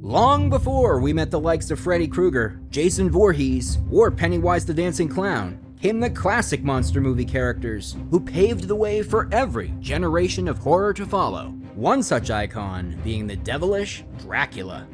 Long before we met the likes of Freddy Krueger, Jason Voorhees, or Pennywise the Dancing Clown, came the classic monster movie characters who paved the way for every generation of horror to follow. One such icon being the devilish Dracula.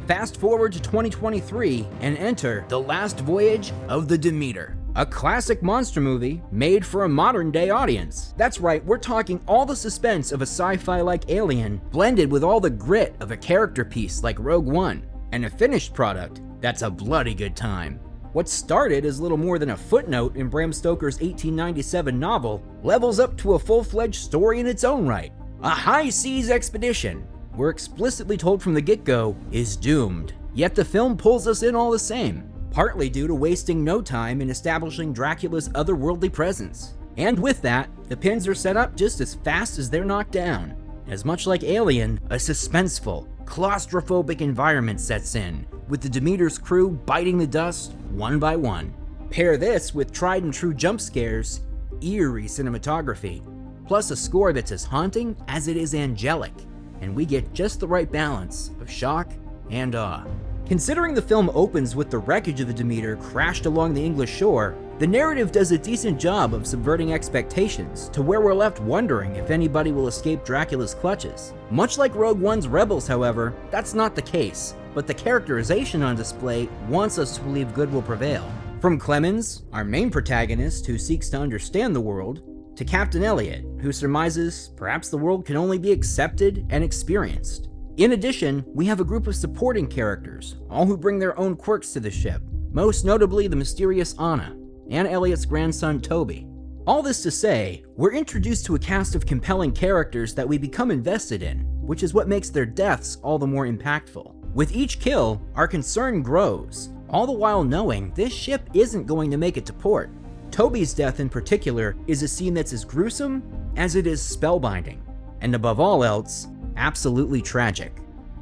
Fast forward to 2023 and enter The Last Voyage of the Demeter, a classic monster movie made for a modern day audience. That's right, we're talking all the suspense of a sci-fi-like Alien blended with all the grit of a character piece like Rogue One, and a finished product that's a bloody good time. What started as little more than a footnote in Bram Stoker's 1897 novel levels up to a full-fledged story in its own right. A high seas expedition, we're explicitly told from the get-go, is doomed. Yet the film pulls us in all the same, partly due to wasting no time in establishing Dracula's otherworldly presence. And with that, the pins are set up just as fast as they're knocked down. As much like Alien, a suspenseful, claustrophobic environment sets in, with the Demeter's crew biting the dust one by one. Pair this with tried and true jump scares, eerie cinematography, plus a score that's as haunting as it is angelic, and we get just the right balance of shock and awe. Considering the film opens with the wreckage of the Demeter crashed along the English shore, the narrative does a decent job of subverting expectations to where we're left wondering if anybody will escape Dracula's clutches. Much like Rogue One's Rebels, however, that's not the case, but the characterization on display wants us to believe good will prevail. From Clemens, our main protagonist who seeks to understand the world, to Captain Elliot, who surmises perhaps the world can only be accepted and experienced. In addition, we have a group of supporting characters, all who bring their own quirks to the ship, most notably the mysterious Anna, and Elliot's grandson Toby. All this to say, we're introduced to a cast of compelling characters that we become invested in, which is what makes their deaths all the more impactful. With each kill, our concern grows, all the while knowing this ship isn't going to make it to port. Toby's death in particular is a scene that's as gruesome as it is spellbinding, and above all else, absolutely tragic.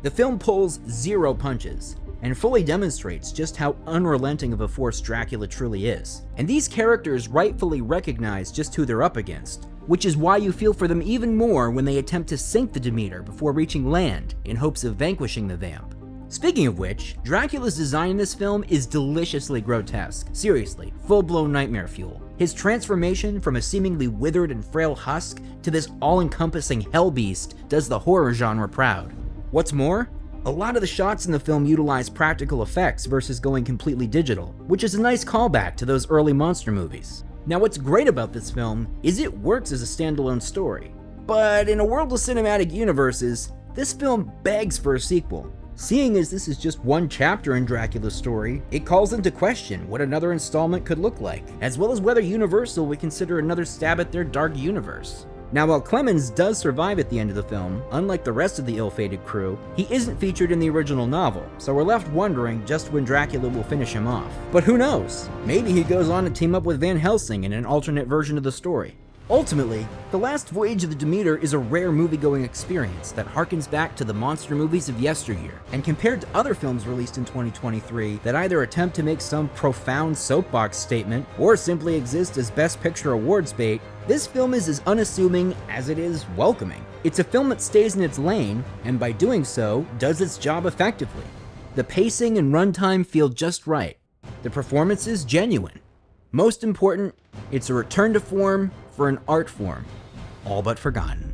The film pulls zero punches and fully demonstrates just how unrelenting of a force Dracula truly is. And these characters rightfully recognize just who they're up against, which is why you feel for them even more when they attempt to sink the Demeter before reaching land in hopes of vanquishing the vamp. Speaking of which, Dracula's design in this film is deliciously grotesque. Seriously, full-blown nightmare fuel. His transformation from a seemingly withered and frail husk to this all-encompassing hell beast does the horror genre proud. What's more, a lot of the shots in the film utilize practical effects versus going completely digital, which is a nice callback to those early monster movies. Now what's great about this film is it works as a standalone story, but in a world of cinematic universes, this film begs for a sequel. Seeing as this is just one chapter in Dracula's story, it calls into question what another installment could look like, as well as whether Universal would consider another stab at their dark universe. Now while Clemens does survive at the end of the film, unlike the rest of the ill-fated crew, he isn't featured in the original novel, so we're left wondering just when Dracula will finish him off. But who knows? Maybe he goes on to team up with Van Helsing in an alternate version of the story. Ultimately, The Last Voyage of the Demeter is a rare movie-going experience that harkens back to the monster movies of yesteryear, and compared to other films released in 2023 that either attempt to make some profound soapbox statement or simply exist as Best Picture awards bait, this film is as unassuming as it is welcoming. It's a film that stays in its lane, and by doing so, does its job effectively. The pacing and runtime feel just right. The performance is genuine. Most important, it's a return to form for an art form all but forgotten.